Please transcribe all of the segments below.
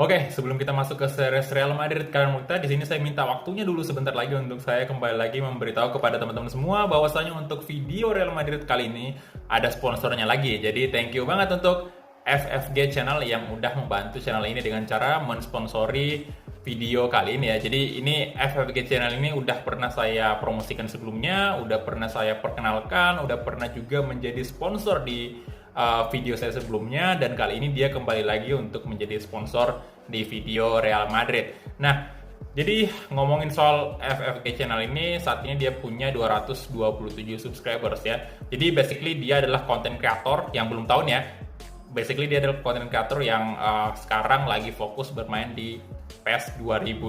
Oke, sebelum kita masuk ke series Real Madrid kalian kita, di sini saya minta waktunya dulu sebentar lagi untuk saya kembali lagi memberitahu kepada teman-teman semua bahwasanya untuk video Real Madrid kali ini ada sponsornya lagi. Jadi thank you banget untuk FFG Channel yang udah membantu channel ini dengan cara mensponsori video kali ini ya. Jadi ini FFG Channel ini udah pernah saya promosikan sebelumnya, udah pernah saya perkenalkan, udah pernah juga menjadi sponsor di video saya sebelumnya, dan kali ini dia kembali lagi untuk menjadi sponsor di video Real Madrid. Nah, jadi ngomongin soal FFG Channel ini, saat ini dia punya 227 subscribers ya. Jadi basically dia adalah content creator yang belum tahu nih ya. Basically dia adalah content creator yang sekarang lagi fokus bermain di PES 2020.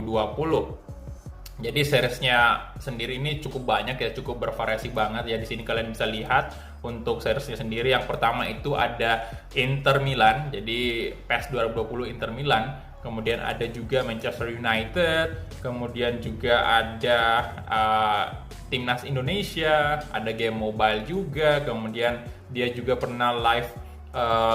Jadi seriesnya sendiri ini cukup banyak ya, cukup bervariasi banget ya. Di sini kalian bisa lihat untuk seriesnya sendiri. Yang pertama itu ada Inter Milan, jadi PES 2020 Inter Milan. Kemudian ada juga Manchester United, kemudian juga ada Timnas Indonesia, ada game mobile juga. Kemudian dia juga pernah live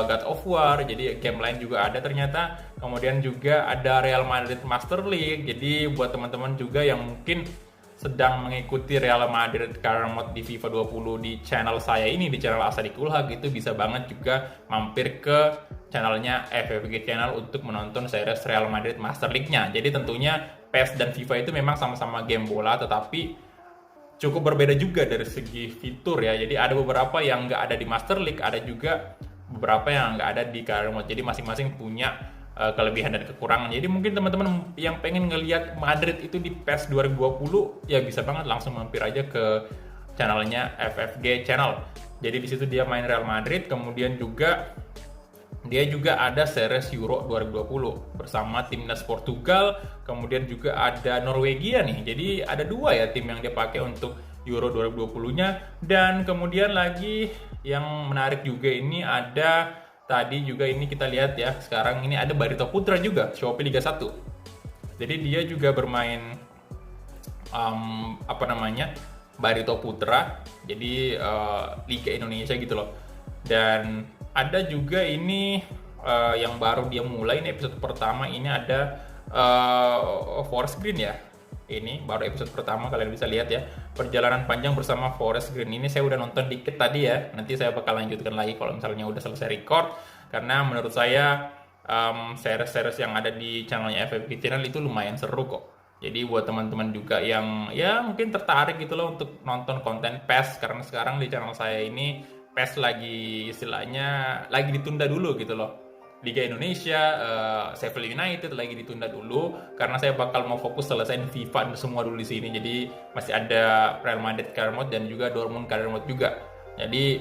God of War, jadi game lain juga ada ternyata. Kemudian juga ada Real Madrid Master League, jadi buat teman-teman juga yang mungkin sedang mengikuti Real Madrid Career Mode di FIFA 20 di channel saya ini, di channel Asadikulhak, itu bisa banget juga mampir ke channelnya FFG Channel untuk menonton series Real Madrid Master League-nya. Jadi tentunya PES dan FIFA itu memang sama-sama game bola, tetapi cukup berbeda juga dari segi fitur ya. Jadi ada beberapa yang nggak ada di Master League, ada juga beberapa yang nggak ada di Career Mode. Jadi masing-masing punya kelebihan dan kekurangan. Jadi mungkin teman-teman yang pengen ngelihat Madrid itu di PES 2020 ya bisa banget langsung mampir aja ke channelnya FFG Channel. Jadi di situ dia main Real Madrid, kemudian juga dia juga ada series Euro 2020 bersama timnas Portugal, kemudian juga ada Norwegia nih. Jadi ada dua ya tim yang dia pakai untuk Euro 2020-nya. Dan kemudian lagi yang menarik juga ini ada tadi juga ini kita lihat ya, sekarang ini ada Barito Putra juga, Shopee Liga 1. Jadi dia juga bermain Barito Putra, jadi Liga Indonesia gitu loh. Dan ada juga ini yang baru dia mulai, ini episode pertama, ini ada Forest Green ya. Ini baru episode pertama, kalian bisa lihat ya, perjalanan panjang bersama Forest Green. Ini saya udah nonton dikit tadi ya, nanti saya bakal lanjutkan lagi kalau misalnya udah selesai record, karena menurut saya series-series yang ada di channelnya FFG Channel itu lumayan seru kok. Jadi buat teman-teman juga yang ya mungkin tertarik gitu loh untuk nonton konten PES, karena sekarang di channel saya ini PES lagi istilahnya lagi ditunda dulu gitu loh. Liga Indonesia, Sheffield United lagi ditunda dulu karena saya bakal mau fokus selesaiin FIFA semua dulu di sini. Jadi masih ada Real Madrid Career Mode dan juga Dortmund Career Mode juga. Jadi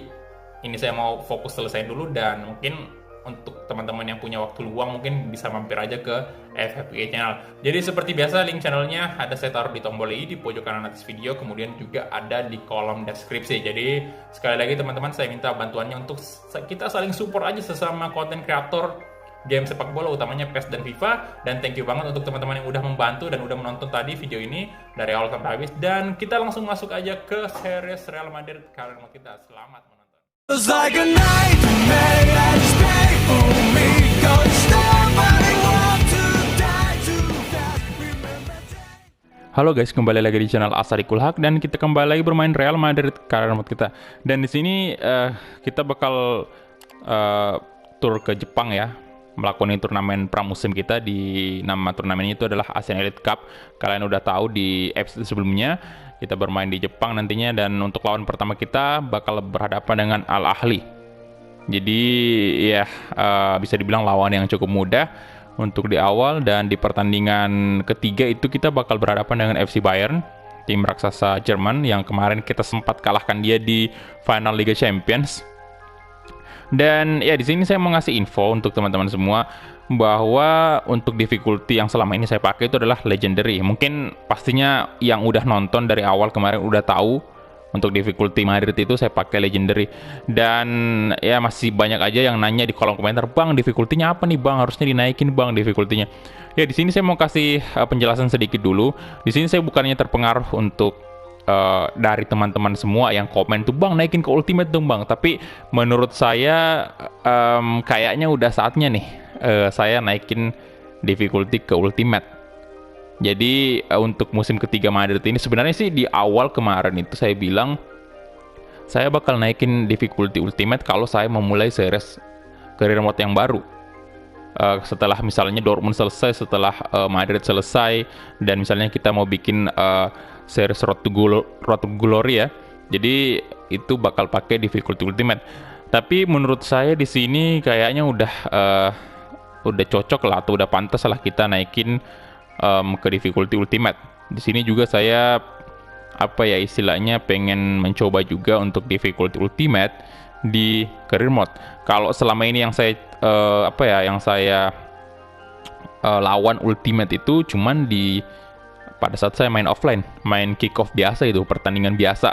ini saya mau fokus selesaiin dulu, dan mungkin untuk teman-teman yang punya waktu luang mungkin bisa mampir aja ke FFG Channel. Jadi seperti biasa link channelnya ada saya taruh di tombol ini di pojok kanan atas video, kemudian juga ada di kolom deskripsi. Jadi sekali lagi teman-teman, saya minta bantuannya untuk kita saling support aja sesama konten kreator game sepak bola, utamanya PES dan FIFA. Dan thank you banget untuk teman-teman yang udah membantu dan udah menonton tadi video ini dari awal sampai habis. Dan kita langsung masuk aja ke series Real Madrid Career Mode kita. Selamat menonton. Halo guys, kembali lagi di channel Asadikulhak, dan kita kembali lagi bermain Real Madrid Career Mode kita. Dan di sini kita bakal tur ke Jepang ya, melakukan turnamen pramusim kita. Di nama turnamennya itu adalah Asian Elite Cup. Kalian udah tahu di episode sebelumnya kita bermain di Jepang nantinya, dan untuk lawan pertama kita bakal berhadapan dengan Al Ahly. Jadi ya bisa dibilang lawan yang cukup mudah untuk di awal. Dan di pertandingan ketiga itu kita bakal berhadapan dengan FC Bayern, tim raksasa Jerman yang kemarin kita sempat kalahkan dia di final Liga Champions. Dan ya di sini saya mau ngasih info untuk teman-teman semua bahwa untuk difficulty yang selama ini saya pakai itu adalah legendary. Mungkin pastinya yang udah nonton dari awal kemarin udah tahu untuk difficulty Madrid itu saya pakai legendary. Dan ya masih banyak aja yang nanya di kolom komentar, "Bang, difficulty-nya apa nih, Bang? Harusnya dinaikin, Bang, difficulty-nya." Ya di sini saya mau kasih penjelasan sedikit dulu. Di sini saya bukannya terpengaruh untuk dari teman-teman semua yang komen tuh, "Bang, naikin ke ultimate dong, Bang." Tapi menurut saya kayaknya udah saatnya nih saya naikin difficulty ke ultimate. Jadi untuk musim ketiga Madrid ini sebenarnya sih di awal kemarin itu saya bilang saya bakal naikin difficulty ultimate kalau saya memulai series career mode yang baru. Setelah misalnya Dortmund selesai, setelah Madrid selesai, dan misalnya kita mau bikin series Road to Glory ya. Jadi itu bakal pakai difficulty ultimate. Tapi menurut saya di sini kayaknya udah cocok lah, atau udah pantas lah kita naikin ke difficulty ultimate. Di sini juga saya istilahnya pengen mencoba juga untuk difficulty ultimate di career mode. Kalau selama ini yang saya lawan ultimate itu cuman pada saat saya main offline, main kick off biasa, itu pertandingan biasa,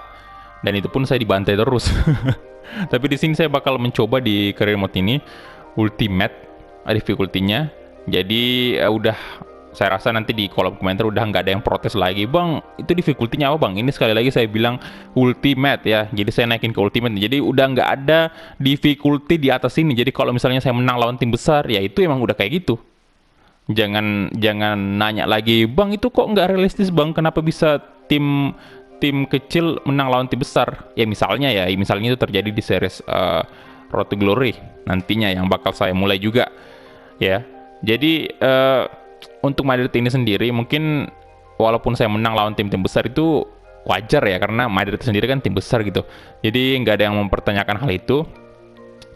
dan itu pun saya dibantai terus. Tapi di sini saya bakal mencoba di career mode ini ultimate difficulty-nya. Jadi saya rasa nanti di kolom komentar udah nggak ada yang protes lagi, bang itu difficulty-nya apa bang, ini sekali lagi saya bilang ultimate ya, jadi saya naikin ke ultimate, jadi udah nggak ada difficulty di atas ini. Jadi kalau misalnya saya menang lawan tim besar, ya itu emang udah kayak gitu. Jangan nanya lagi, bang itu kok nggak realistis bang, kenapa bisa tim kecil menang lawan tim besar. Misalnya itu terjadi di series Road to Glory nantinya yang bakal saya mulai juga ya. Jadi untuk Madrid ini sendiri mungkin walaupun saya menang lawan tim-tim besar itu wajar ya, karena Madrid sendiri kan tim besar gitu. Jadi nggak ada yang mempertanyakan hal itu.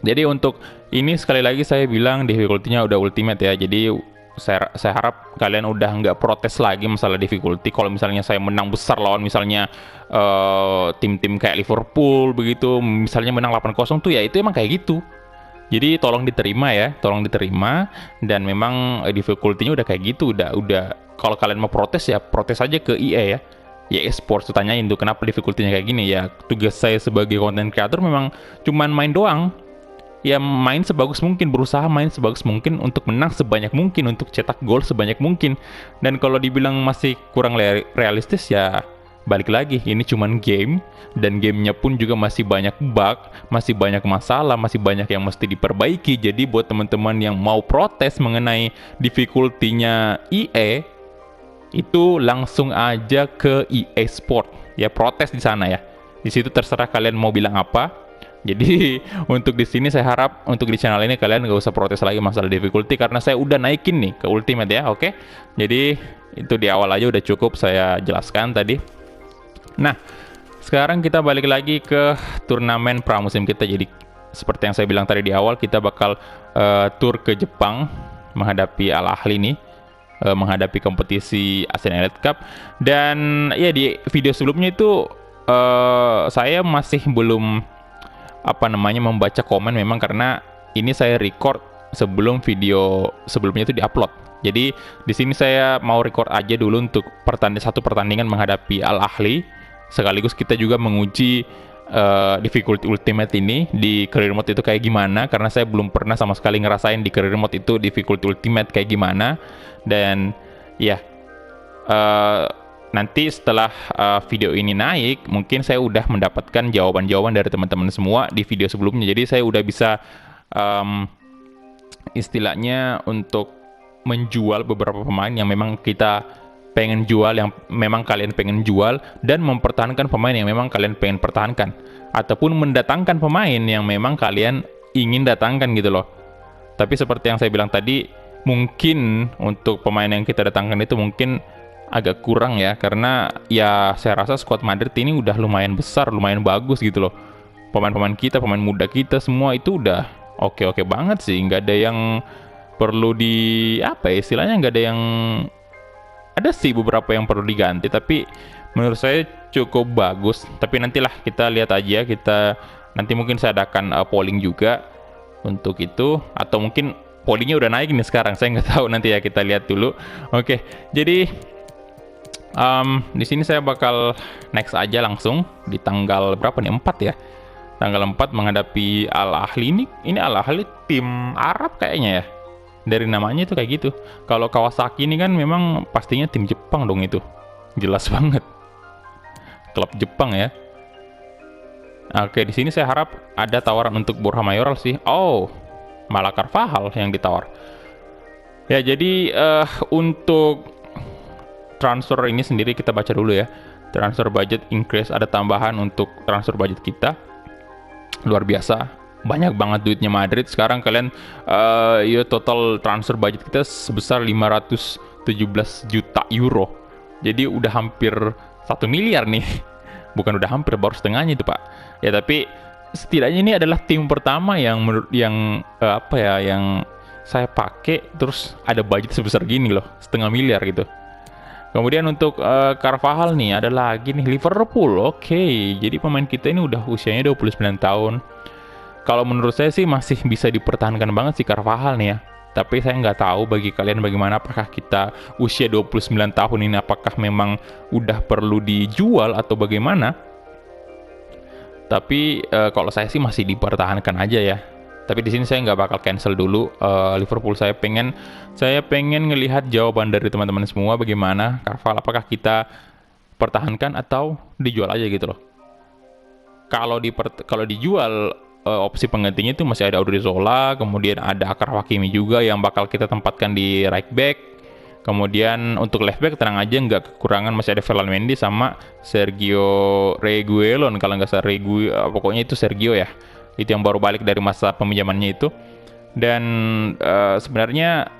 Jadi untuk ini sekali lagi saya bilang difficulty-nya udah ultimate ya. Jadi saya harap kalian udah nggak protes lagi masalah difficulty. Kalau misalnya saya menang besar lawan misalnya tim-tim kayak Liverpool begitu, misalnya menang 8-0 tuh ya itu emang kayak gitu. Jadi tolong diterima ya, dan memang difficulty-nya udah kayak gitu, udah kalau kalian mau protes ya protes aja ke EA ya. EA Sports tuh tanyain tuh kenapa difficulty-nya kayak gini ya. Tugas saya sebagai content creator memang cuman main doang. Ya main sebagus mungkin, berusaha main sebagus mungkin untuk menang sebanyak mungkin, untuk cetak gol sebanyak mungkin. Dan kalau dibilang masih kurang realistis ya balik lagi, ini cuman game, dan gamenya pun juga masih banyak bug, masih banyak masalah, masih banyak yang mesti diperbaiki. Jadi buat teman-teman yang mau protes mengenai difficulty-nya EA, itu langsung aja ke EA Sport ya, protes di sana ya. Di situ terserah kalian mau bilang apa. Jadi untuk di sini saya harap untuk di channel ini kalian gak usah protes lagi masalah difficulty, karena saya udah naikin nih ke ultimate ya, oke? Jadi itu di awal aja udah cukup saya jelaskan tadi. Nah, sekarang kita balik lagi ke turnamen pramusim kita. Jadi seperti yang saya bilang tadi di awal, kita bakal tur ke Jepang menghadapi Al Ahly nih, menghadapi kompetisi Asian Elite Cup. Dan ya di video sebelumnya itu saya masih belum membaca komen, memang karena ini saya record sebelum video sebelumnya itu diupload. Jadi di sini saya mau record aja dulu untuk satu pertandingan menghadapi Al Ahly, sekaligus kita juga menguji difficulty ultimate ini di career mode itu kayak gimana, karena saya belum pernah sama sekali ngerasain di career mode itu difficulty ultimate kayak gimana. Dan ya nanti setelah video ini naik, mungkin saya udah mendapatkan jawaban-jawaban dari teman-teman semua di video sebelumnya. Jadi saya udah bisa istilahnya untuk menjual beberapa pemain yang memang kita pengen jual, yang memang kalian pengen jual, dan mempertahankan pemain yang memang kalian pengen pertahankan, ataupun mendatangkan pemain yang memang kalian ingin datangkan gitu loh. Tapi seperti yang saya bilang tadi, mungkin untuk pemain yang kita datangkan itu mungkin agak kurang ya, karena ya saya rasa squad Madrid ini udah lumayan besar, lumayan bagus gitu loh. Pemain-pemain kita, pemain muda kita semua itu udah oke-oke banget sih, nggak ada yang perlu istilahnya nggak ada yang, ada sih beberapa yang perlu diganti, tapi menurut saya cukup bagus. Tapi nantilah kita lihat aja, nanti mungkin saya adakan polling juga untuk itu, atau mungkin pollingnya udah naik nih sekarang, saya nggak tahu, nanti ya kita lihat dulu. Oke, jadi di sini saya bakal next aja langsung di tanggal berapa nih, 4 ya, tanggal 4 menghadapi Al Ahly. Ini Al Ahly tim Arab kayaknya ya, dari namanya itu kayak gitu. Kalau Kawasaki ini kan memang pastinya tim Jepang dong, itu jelas banget klub Jepang ya. Oke, di sini saya harap ada tawaran untuk Borja Mayoral sih. Oh, malah Carvajal yang ditawar. Ya, jadi untuk transfer ini sendiri kita baca dulu ya. Transfer budget increase, ada tambahan untuk transfer budget kita. Luar biasa. Banyak banget duitnya Madrid. Sekarang kalian ya total transfer budget kita sebesar 517 juta euro. Jadi udah hampir 1 miliar nih. Bukan udah hampir, baru setengahnya itu, Pak. Ya, tapi setidaknya ini adalah tim pertama yang menurut yang yang saya pakai terus ada budget sebesar gini loh, 0,5 miliar gitu. Kemudian untuk Carvajal nih, ada lagi nih Liverpool. Oke, jadi pemain kita ini udah usianya 29 tahun. Kalau menurut saya sih masih bisa dipertahankan banget sih Carvajal nih ya. Tapi saya nggak tahu bagi kalian bagaimana, apakah kita usia 29 tahun ini apakah memang udah perlu dijual atau bagaimana. Tapi kalau saya sih masih dipertahankan aja ya. Tapi di sini saya nggak bakal cancel dulu Liverpool. Saya pengen ngelihat jawaban dari teman-teman semua bagaimana Carvalho, apakah kita pertahankan atau dijual aja gitu loh. Kalau dijual opsi penggantinya itu masih ada Odriozola, kemudian ada Achraf Hakimi juga yang bakal kita tempatkan di right back. Kemudian untuk left back tenang aja, nggak kekurangan, masih ada Ferland Mendy sama Sergio Reguilon kalau nggak salah, pokoknya itu Sergio ya. Itu yang baru balik dari masa peminjamannya itu. Dan sebenarnya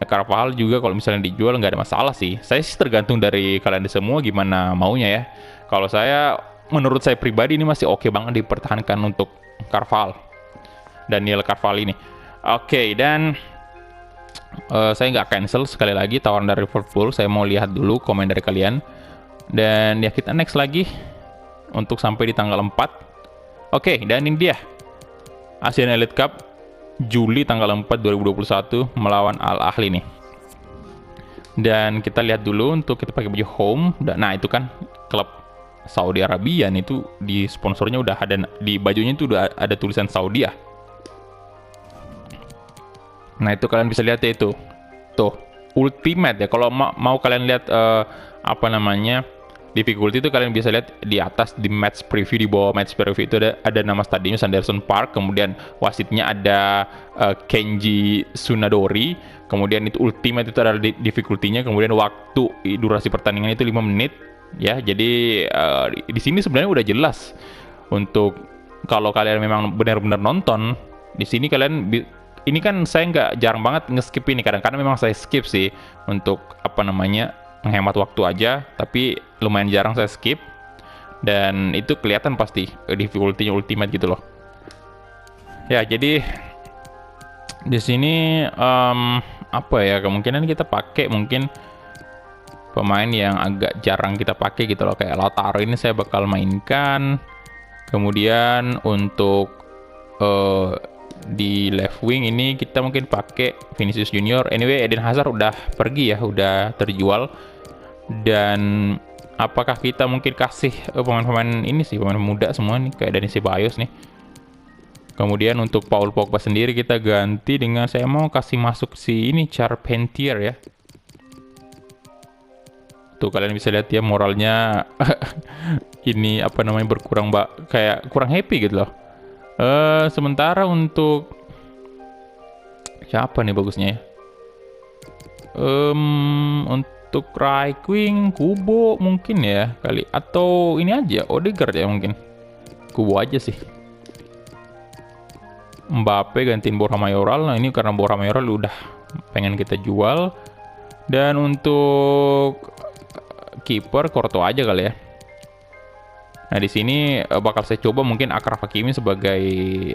Carvajal juga kalau misalnya dijual nggak ada masalah sih. Saya sih tergantung dari kalian semua gimana maunya ya. Kalau saya, menurut saya pribadi ini masih oke banget dipertahankan untuk Carvajal, Daniel Carvajal ini. Oke, dan saya nggak cancel sekali lagi tawaran dari Liverpool. Saya mau lihat dulu komen dari kalian. Dan ya kita next lagi untuk sampai di tanggal 4. Oke, dan ini dia Asian Elite Cup Juli tanggal 4 2021 melawan Al Ahly nih. Dan kita lihat dulu untuk kita pakai baju home. Nah, itu kan klub Saudi Arabia nih, itu di sponsornya udah ada, di bajunya itu udah ada tulisan Saudi ya. Nah, itu kalian bisa lihat ya, itu tuh Ultimate ya. Kalau mau kalian lihat difficulty itu kalian bisa lihat di atas di match preview, di bawah match preview itu ada nama stadionnya Sanderson Park, kemudian wasitnya ada Kenji Tsunadori, kemudian itu ultimate itu adalah difficulty-nya, kemudian waktu durasi pertandingan itu 5 menit ya. Jadi di sini sebenarnya udah jelas untuk kalau kalian memang benar-benar nonton di sini kalian ini kan saya nggak jarang banget nge-skip ini, kadang-kadang memang saya skip sih untuk menghemat waktu aja, tapi lumayan jarang saya skip. Dan itu kelihatan pasti difficulty-nya ultimate gitu loh. Ya, jadi di sini kemungkinan kita pakai mungkin pemain yang agak jarang kita pakai gitu loh, kayak Lautaro ini saya bakal mainkan. Kemudian untuk di left wing ini kita mungkin pakai Vinicius Junior. Anyway, Eden Hazard udah pergi ya, udah terjual. Dan apakah kita mungkin kasih pemain-pemain ini sih, pemain muda semua nih, kayak Dani Ceballos nih. Kemudian untuk Paul Pogba sendiri kita ganti dengan, saya mau kasih masuk si ini Charpentier ya. Tuh kalian bisa lihat ya moralnya ini berkurang, kayak kurang happy gitu loh. Sementara untuk siapa nih bagusnya ya? Untuk right wing Kubo mungkin ya kali, atau ini aja Odegaard ya mungkin. Kubo aja sih. Mbappe gantiin Borja Mayoral. Nah, ini karena Borja Mayoral udah pengen kita jual. Dan untuk kiper Courtois aja kali ya. Nah, di sini bakal saya coba mungkin Achraf Hakimi sebagai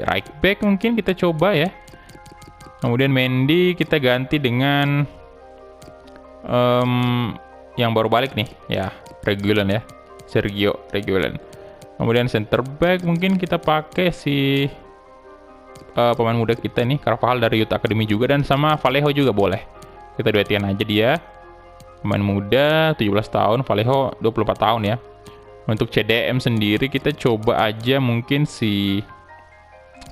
right back, mungkin kita coba ya. Kemudian Mendy kita ganti dengan yang baru balik nih ya, Reguilon ya, Sergio Reguilon. Kemudian center back mungkin kita pakai si pemain muda kita nih, Carvajal dari Youth Academy juga, dan sama Vallejo juga boleh. Kita duetin aja dia. Pemain muda 17 tahun, Vallejo 24 tahun ya. Untuk CDM sendiri kita coba aja mungkin si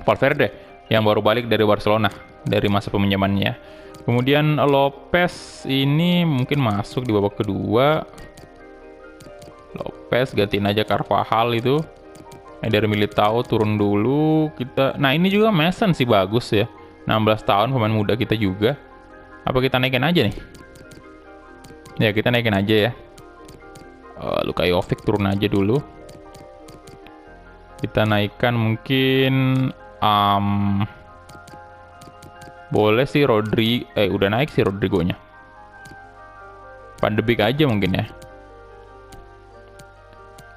Valverde yang baru balik dari Barcelona dari masa peminjamannya. Kemudian Lopez ini mungkin masuk di babak kedua. Lopez gantiin aja Carvajal itu. Dari Militao turun dulu kita. Nah, ini juga Mason sih bagus ya. 16 tahun pemain muda kita juga. Apa kita naikin aja nih? Ya, kita naikin aja ya. Luka Jovic turun aja dulu. Kita naikkan mungkin boleh sih Rodri, udah naik sih Rodrigo-nya. Van de Beek aja mungkin ya.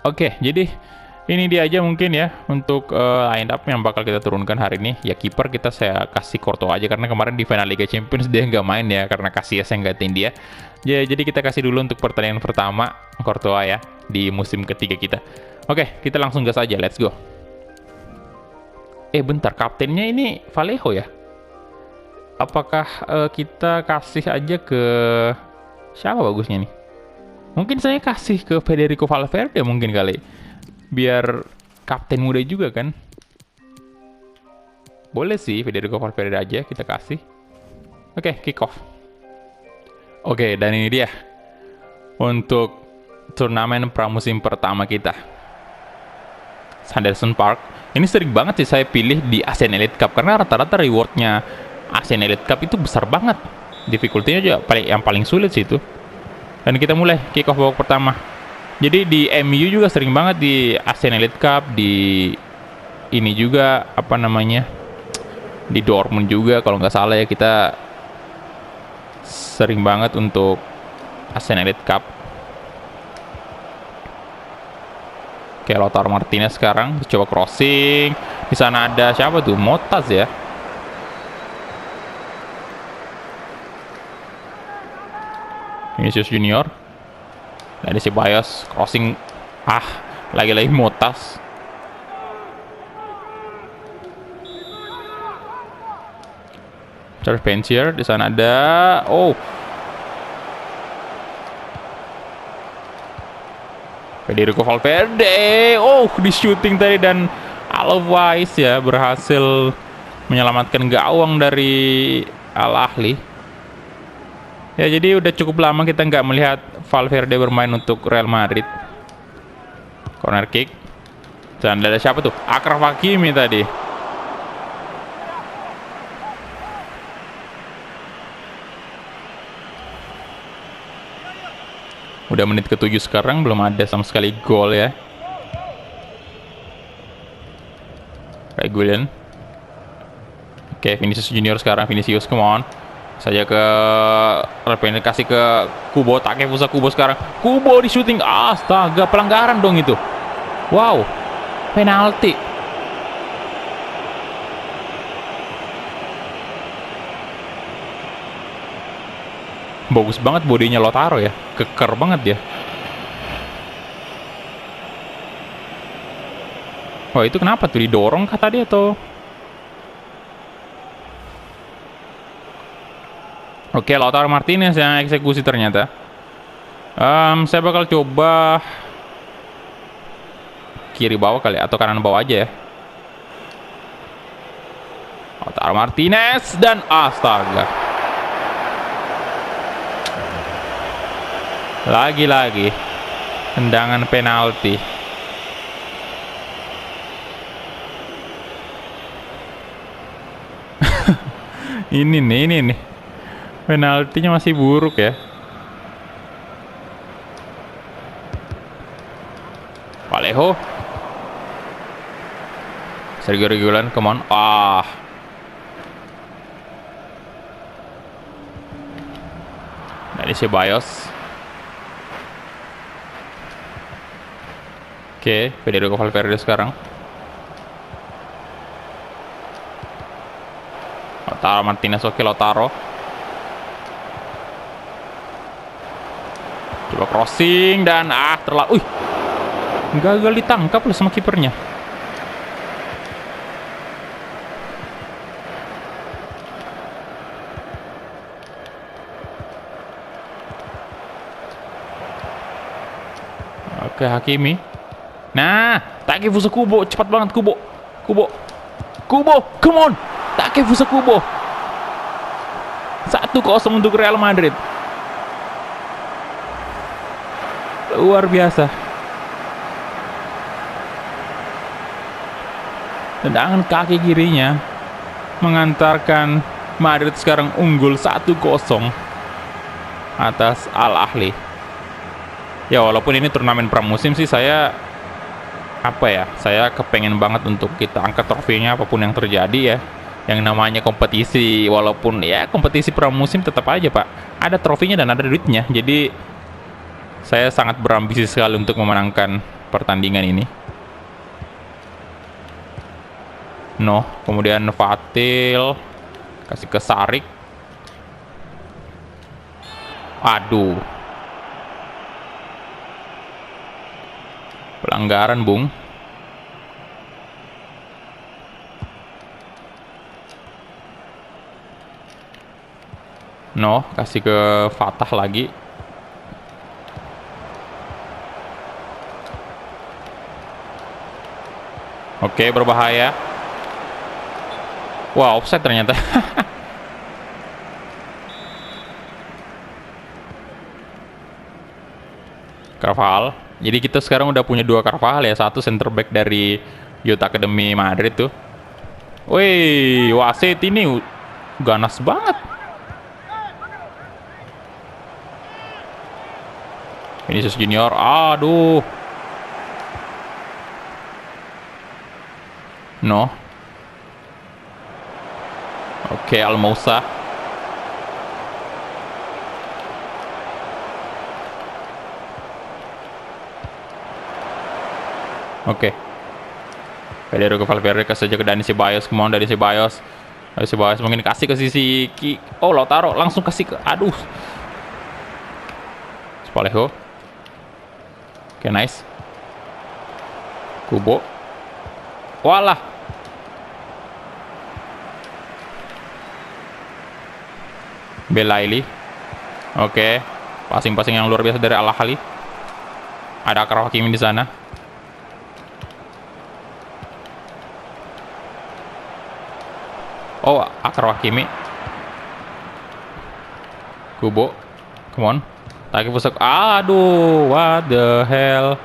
Oke, jadi ini dia aja mungkin ya untuk line up yang bakal kita turunkan hari ini. Ya kiper kita saya kasih Courtois aja karena kemarin di final Liga Champions dia nggak main ya karena Casillas yang gantiin dia. Ya, jadi kita kasih dulu untuk pertandingan pertama Courtois ya di musim ketiga kita. Oke, kita langsung gas aja, let's go. Bentar, kaptennya ini Vallejo ya? Apakah kita kasih aja ke siapa bagusnya nih? Mungkin saya kasih ke Federico Valverde mungkin kali. Biar kapten muda juga kan. Boleh sih Federico Valverde aja kita kasih. Oke, kick off. Oke, dan ini dia. Untuk turnamen pramusim pertama kita. Sanderson Park. Ini sering banget sih saya pilih di ASEAN Elite Cup. Karena rata-rata rewardnya ASEAN Elite Cup itu besar banget. Difficulty-nya juga yang paling sulit sih itu. Dan kita mulai kick off babak pertama. Jadi di MU juga sering banget di ASEAN Elite Cup, di ini juga apa namanya, di Dortmund juga kalau nggak salah ya, kita sering banget untuk ASEAN Elite Cup. Oke, Lautaro Martinez sekarang coba crossing. Di sana ada siapa tuh? Motas ya. Vinicius Junior. Dari si Bias crossing. Lagi-lagi Motas. Charles Pensier di sana ada. Federico Valverde. Di shooting tadi dan Alvarez ya berhasil menyelamatkan gawang dari Al Ahly. Ya, jadi udah cukup lama kita nggak melihat Valverde bermain untuk Real Madrid. Corner kick. Dan ada siapa tuh? Achraf Hakimi tadi. Udah menit ke-7 sekarang, belum ada sama sekali gol ya. Reguilon. Oke, Vinicius Junior sekarang. Vinicius, come on. Saja ke kasih ke Kubo, Takefusa Kubo sekarang. Kubo di shooting. Astaga, pelanggaran dong itu. Wow. Penalti. Bagus banget bodinya Lautaro ya. Keker banget ya. Wah, itu kenapa tuh, didorong kah tadi atau? Oke, Lautaro Martinez yang eksekusi ternyata. Saya bakal coba kiri bawah kali atau kanan bawah aja ya. Lautaro Martinez dan astaga. Lagi-lagi tendangan penalti. Ini nih. Penaltinya masih buruk ya. Vallejo. Sergio Reguilon, come on. Dari Ceballos. Oke, Federico Valverde sekarang. Lautaro Martinez, oke Lautaro. Coba crossing dan terlalu. Gagal ditangkap loh sama kipernya. Oke, Hakimi. Nah, Takefusa Kubo, cepat banget Kubo, come on, Takefusa Kubo. 1-0 untuk Real Madrid. Luar biasa. Tendangan kaki kirinya mengantarkan Madrid sekarang unggul 1-0 atas Al Ahly. Ya walaupun ini turnamen pramusim sih, saya kepengen banget untuk kita angkat trofinya apapun yang terjadi ya. Yang namanya kompetisi, walaupun ya kompetisi pramusim tetap aja Pak, ada trofinya dan ada duitnya. Jadi saya sangat berambisi sekali untuk memenangkan pertandingan ini. No, kemudian Fatil kasih ke Sarik. Aduh, pelanggaran Bung. No, kasih ke Fatah lagi. Oke, berbahaya. Wah, offside ternyata. Carvajal. Jadi kita sekarang udah punya 2 Carvajal ya, satu center back dari Youth Academy Madrid tuh. Wih, wasit ini ganas banget. Vinicius Junior, aduh. No. Oke, Almousa. Oke. Federico Valverde kasih aja ke Dani Ceballos. Kemauan dari Ceballos. Ceballos mungkin kasih ke sisi oh, Lautaro langsung kasih ke, aduh. Spalejo. Oke, nice. Kubo. Walah. Belaili. Oke. Passing-passing yang luar biasa dari Al Ahly. Ada Akraf Hakimi di sana. Oh, Akraf Hakimi. Kubo. Come on. Taki pusat. Aduh, what the hell.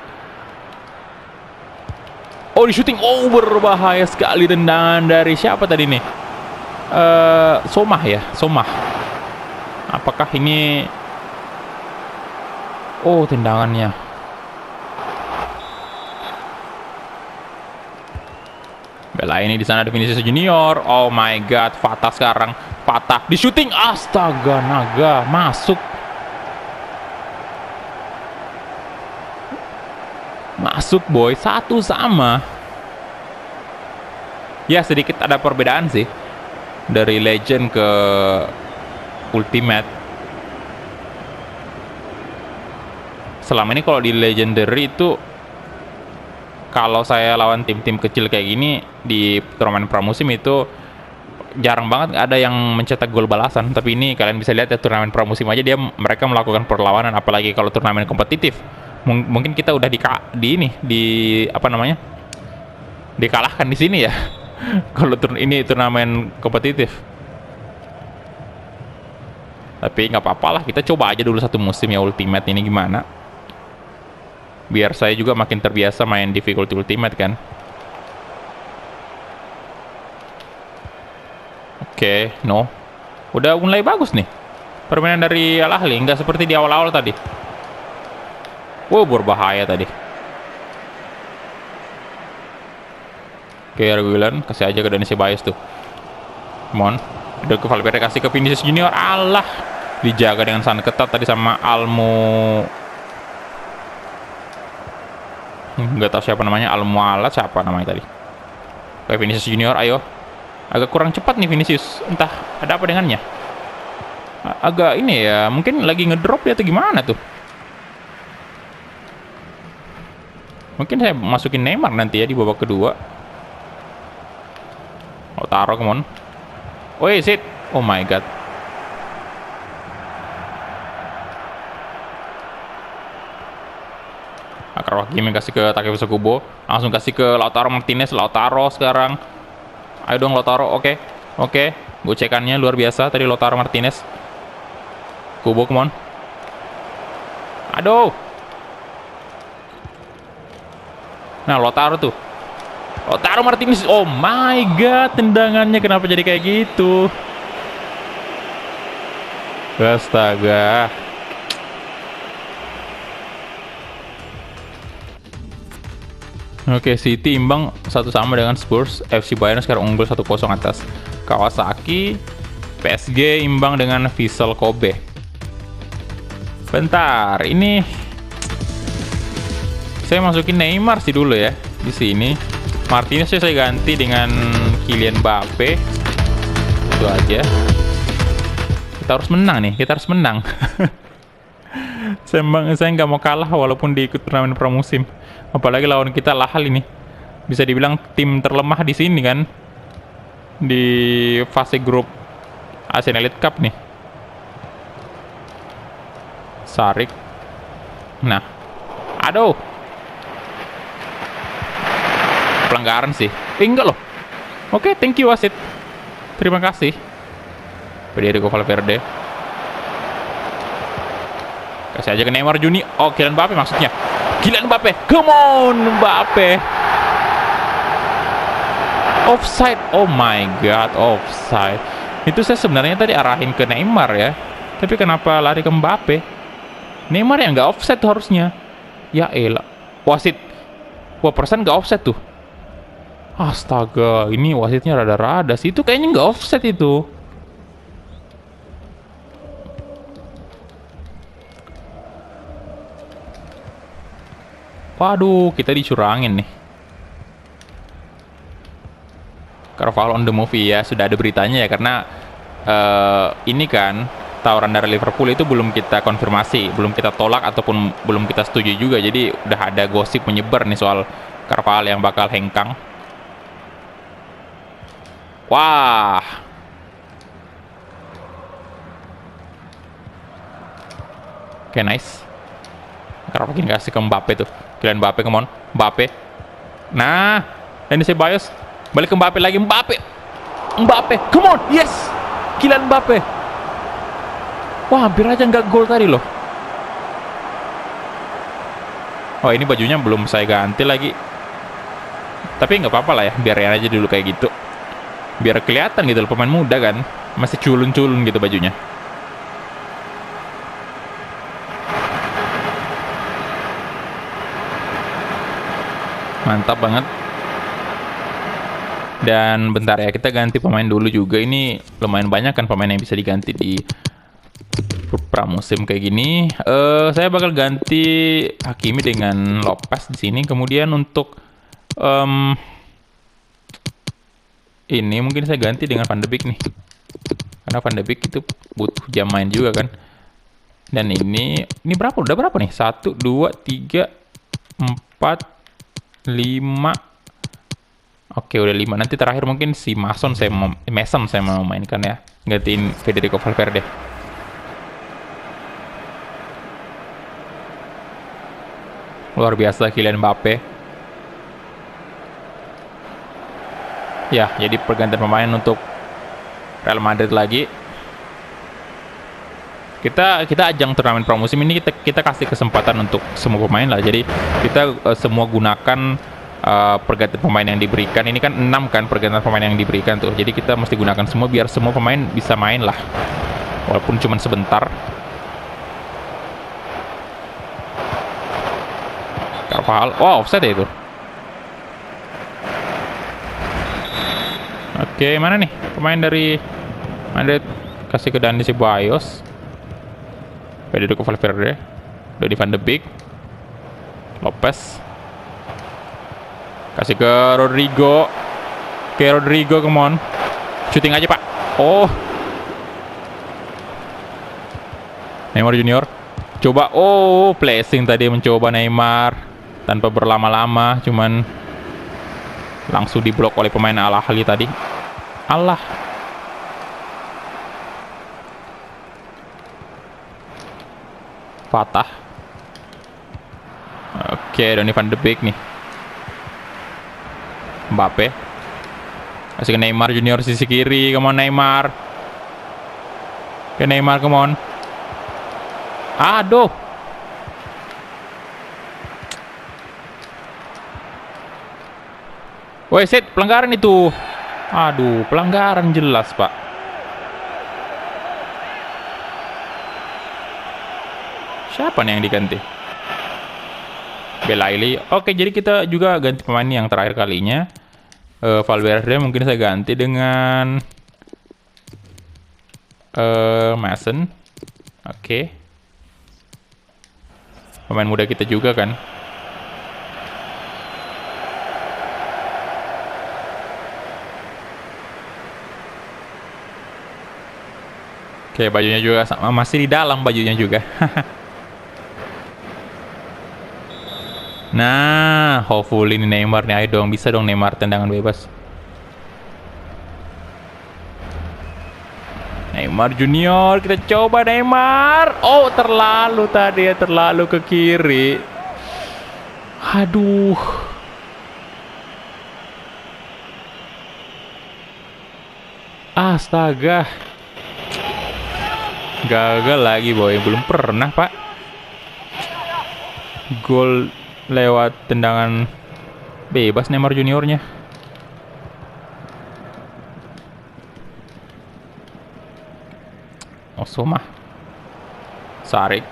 Oh, di shooting. Oh, berbahaya sekali tendangan dari siapa tadi nih? Somah ya, Somah. Apakah ini? Oh, tendangannya. Bela ini di sana ada Vinicius Junior. Oh my god, Fatah sekarang. Fatah di shooting. Astaga, naga masuk. Masuk boy, 1-1. Ya sedikit ada perbedaan sih dari Legend ke Ultimate. Selama ini kalau di Legendary itu, kalau saya lawan tim-tim kecil kayak gini di turnamen pramusim itu jarang banget ada yang mencetak gol balasan. Tapi ini kalian bisa lihat ya, turnamen pramusim aja mereka melakukan perlawanan, apalagi kalau turnamen kompetitif. Mungkin kita udah dikalahkan di sini ya. Kalau ini turnamen kompetitif. Tapi nggak apa-apa lah, kita coba aja dulu 1 musim ya Ultimate ini gimana. Biar saya juga makin terbiasa main difficulty Ultimate kan. Oke, no. Udah mulai bagus nih permainan dari Al Ahly, nggak seperti di awal-awal tadi. Wow, berbahaya tadi. Oke, Reguilon kasih aja ke Dani Ceballos tuh. Come on. Udah ke Valverde kasih ke Vinicius Junior. Allah, dijaga dengan sangat ketat tadi sama Almo. Nggak tahu siapa namanya, Almuala siapa namanya tadi. Oke, Vinicius Junior, ayo. Agak kurang cepat nih Vinicius. Entah ada apa dengannya. Agak ini ya, mungkin lagi ngedrop ya atau gimana tuh. Mungkin saya masukin Neymar nanti ya di babak kedua. Oh, taruh, come on. Wait, sit. Oh my god. Akraf Hakimi kasih ke Takefusa Kubo. Langsung kasih ke Lautaro Martinez. Lautaro sekarang. Ayo dong Lautaro, oke. Oke. Gocekannya luar biasa tadi Lautaro Martinez. Kubo, come on. Aduh. Nah, Lautaro tuh. Lautaro Martinez. Oh my god, tendangannya kenapa jadi kayak gitu? Astaga. Oke, City imbang 1-1 dengan Spurs. FC Bayern sekarang unggul 1-0 atas Kawasaki. PSG imbang dengan Vissel Kobe. Bentar, ini saya masukin Neymar sih dulu ya di sini. Martinez saya ganti dengan Kylian Mbappe. Itu aja. Kita harus menang nih, kita harus menang. Saya nggak mau kalah walaupun diikut turnamen pramusim. Apalagi lawan kita Lahal ini. Bisa dibilang tim terlemah di sini kan. Di fase grup Asian Elite Cup nih. Sarik. Nah. Aduh. Pelanggaran sih. Enggak loh. Oke, thank you wasit. Terima kasih. Federico Valverde. Kasih aja ke Neymar Juni. Oh, Kylian Mbappe maksudnya. Kylian Mbappe. Come on, Mbappe. Offside. Oh my god, offside. Itu saya sebenarnya tadi arahin ke Neymar ya. Tapi kenapa lari ke Mbappe? Neymar yang nggak offside tuh harusnya. Ya elah. Wasit. Wah, persen nggak offside tuh. Astaga, ini wasitnya rada-rada sih. Itu kayaknya nggak offside itu. Waduh, kita dicurangin nih. Carvalho on the movie ya, sudah ada beritanya ya, karena ini kan tawaran dari Liverpool itu belum kita konfirmasi, belum kita tolak ataupun belum kita setuju juga. Jadi udah ada gosip menyebar nih soal Carvalho yang bakal hengkang. Wah. Oke, nice. Carvalho makin kasih ke Mbappe tuh. Kylian Mbappe, come on. Mbappe. Nah, ini si Bayos. Balik ke Mbappe lagi. Mbappe. Mbappe. Come on. Yes. Kylian Mbappe. Wah, hampir aja nggak gol tadi loh. Oh, ini bajunya belum saya ganti lagi. Tapi nggak apa-apa lah ya. Biarin aja dulu kayak gitu. Biar kelihatan gitu loh. Pemain muda kan. Masih culun-culun gitu bajunya. Mantap banget. Dan bentar ya, kita ganti pemain dulu juga. Ini lumayan banyak kan pemain yang bisa diganti di pramusim kayak gini. Saya bakal ganti Hakimi dengan Lopez di sini. Kemudian untuk ini mungkin saya ganti dengan Van de Beek nih. Karena Van de Beek itu butuh jam main juga kan. Dan ini berapa? Udah berapa nih? 1, 2, 3, 4, 5. Oke, udah 5. Nanti terakhir mungkin si Mason saya mau mainkan ya. Gantiin Federico Valverde. Luar biasa Kylian Mbappe. Ya, jadi pergantian pemain untuk Real Madrid lagi. Kita ajang turnamen pramusim ini kita kasih kesempatan untuk semua pemain lah. Jadi kita semua gunakan pergantian pemain yang diberikan. Ini kan 6 kan pergantian pemain yang diberikan tuh. Jadi kita mesti gunakan semua biar semua pemain bisa main lah. Walaupun cuma sebentar. Carvalho. Wow, offside ya itu. Oke, mana nih pemain dari Madrid? Kasih ke Dani Ceballos. Federico Valverde. Donny van de Beek. Lopez. Kasih ke Rodrigo. Oke, Rodrigo, come on. Shooting aja, Pak. Oh. Neymar Junior. Coba. Oh, placing tadi mencoba Neymar. Tanpa berlama-lama. Cuman langsung diblok oleh pemain Al-Ahly tadi. Allah. Patah. Oke, Donny van de Beek nih. Mbappe. Kasih ke Neymar Junior sisi kiri. Come on Neymar. Ke Neymar, come on. Aduh. Woi, set pelanggaran itu. Aduh, pelanggaran jelas, Pak. Siapa nih yang diganti? Belaili. Oke, jadi kita juga ganti pemain yang terakhir kalinya. Valverde mungkin saya ganti dengan Mason. Oke. Pemain muda kita juga kan. Oke, bajunya juga sama, masih di dalam bajunya juga. Nah, hopefully ini Neymar nih. Ayo dong, bisa dong Neymar tendangan bebas. Neymar Junior, kita coba Neymar. Oh, terlalu tadi ya, terlalu ke kiri. Aduh. Astaga. Gagal lagi boy, belum pernah pak gol lewat tendangan bebas Neymar Juniornya. Osoma Sarik.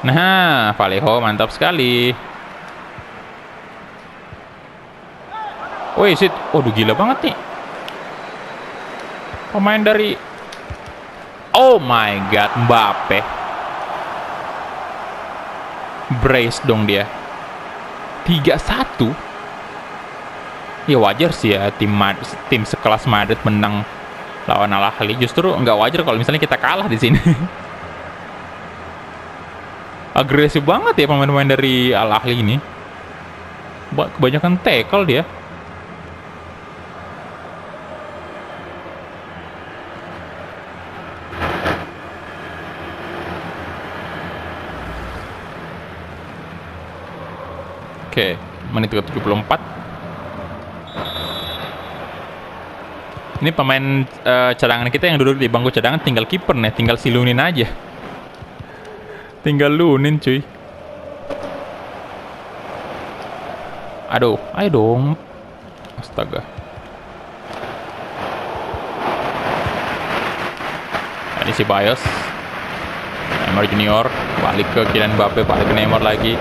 Nah, Vallejo mantap sekali. Wih, shit. Waduh, gila banget nih. Pemain dari... Oh my god, Mbappe. Brace dong dia. 3-1. Ya wajar sih ya, tim sekelas Madrid menang lawan Al Ahly. Justru nggak wajar kalau misalnya kita kalah di sini. Agresif banget ya pemain-pemain dari Al Ahly ini. Kebanyakan tackle dia. Oke, menit ke-74. Ini pemain cadangan kita yang duduk di bangku cadangan tinggal kiper nih, tinggal si Lunin aja. Tinggal Lunin cuy. Aduh, ayo dong. Astaga. Ini si Bios. Neymar Junior balik ke Kylian Mbappe, balik ke Neymar lagi.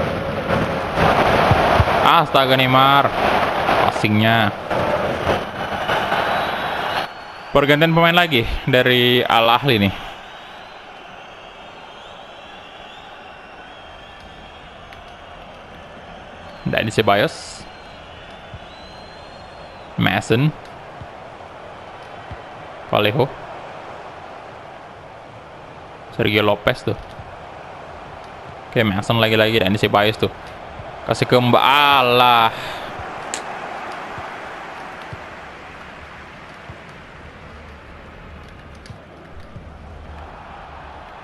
Astaga Neymar. Passingnya. Pergantian pemain lagi dari Al Ahly nih. Dan ini Ceballos. Mason. Vallejo. Sergio Lopez tuh. Oke, Mason lagi-lagi dan ini Ceballos tuh. Kasih ke Mbak Allah.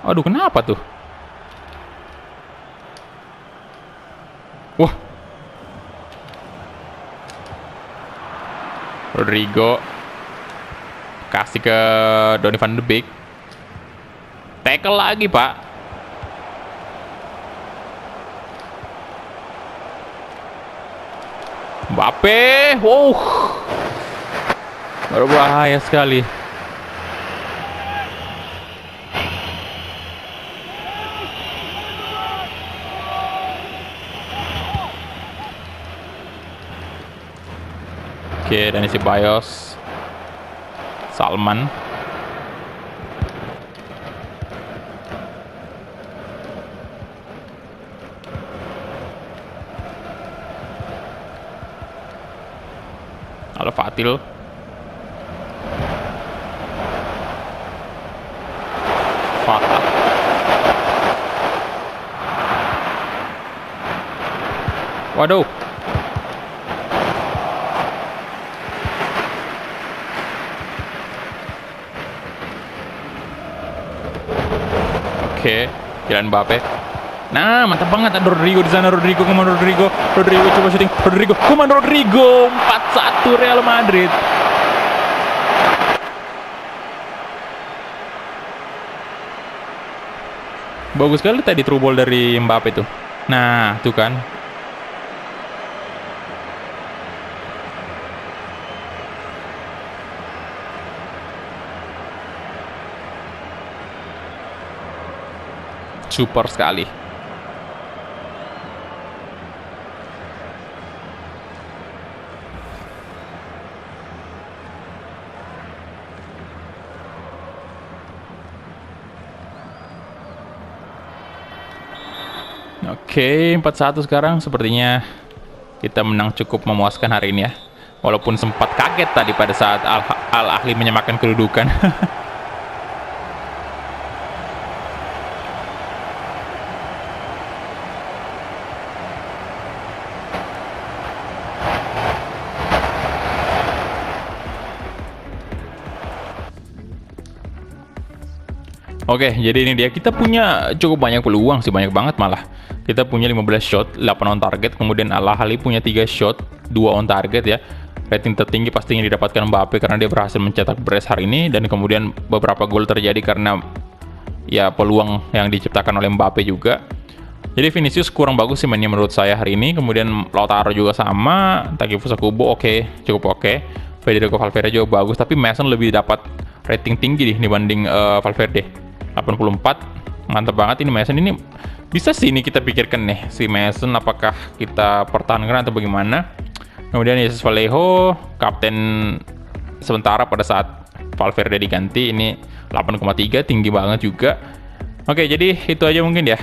Aduh, kenapa tuh? Wah. Rodrigo. Kasih ke Donny van de Beek. Tackle lagi, Pak. Mbappe, wow, berbahaya sekali. Oke, dan isi Bios, Salman, Al-Fatil, Fatah, waduh, oke, Kylian Mbappe. Nah, mantap banget ada Rodrigo di sana. Rodrigo, kemana Rodrigo? Rodrigo coba syuting. Rodrigo, kemana Rodrigo? 4-1 Real Madrid. Bagus sekali tadi through ball dari Mbappe tuh. Nah, tuh kan. Super sekali. Oke, 4-1 sekarang. Sepertinya kita menang cukup memuaskan hari ini ya. Walaupun sempat kaget tadi pada saat Al-Ahli menyamakan kedudukan. Oke, jadi ini dia. Kita punya cukup banyak peluang sih, banyak banget malah. Kita punya 15 shot, 8 on target, kemudian Al-Ahli punya 3 shot, 2 on target ya. Rating tertinggi pastinya didapatkan Mbappe karena dia berhasil mencetak brace hari ini, dan kemudian beberapa gol terjadi karena ya peluang yang diciptakan oleh Mbappe juga. Jadi Vinicius kurang bagus sih mainnya menurut saya hari ini. Kemudian Lautaro juga sama, Takefusa Kubo cukup oke. Federico Valverde juga bagus, tapi Mason lebih dapat rating tinggi nih dibanding Valverde. 84, mantap banget ini Mason. Ini bisa sih ini kita pikirkan nih, si Mason apakah kita pertahankan atau bagaimana. Kemudian Yesus Vallejo, kapten sementara pada saat Valverde diganti, ini 8,3, tinggi banget juga. Oke, jadi itu aja mungkin ya.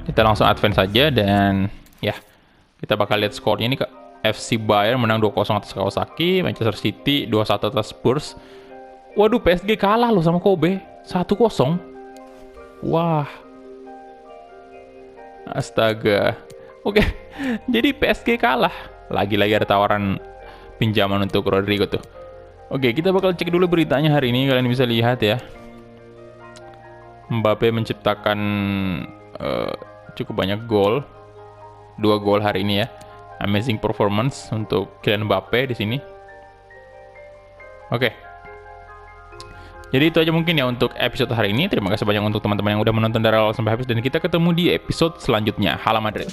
Kita langsung advance saja, dan ya kita bakal lihat skornya ini. FC Bayern menang 2-0 atas Kawasaki, Manchester City 2-1 atas Spurs. Waduh, PSG kalah loh sama Kobe 1-0. Wah, astaga. Oke, jadi PSG kalah. Lagi-lagi ada tawaran pinjaman untuk Rodrigo tuh. Oke, kita bakal cek dulu beritanya hari ini. Kalian bisa lihat ya, Mbappe menciptakan cukup banyak gol, 2 gol hari ini ya. Amazing performance untuk Kylian Mbappe di sini. Oke. Jadi itu aja mungkin ya untuk episode hari ini. Terima kasih banyak untuk teman-teman yang udah menonton dari awal sampai habis, dan kita ketemu di episode selanjutnya. Hala Madrid.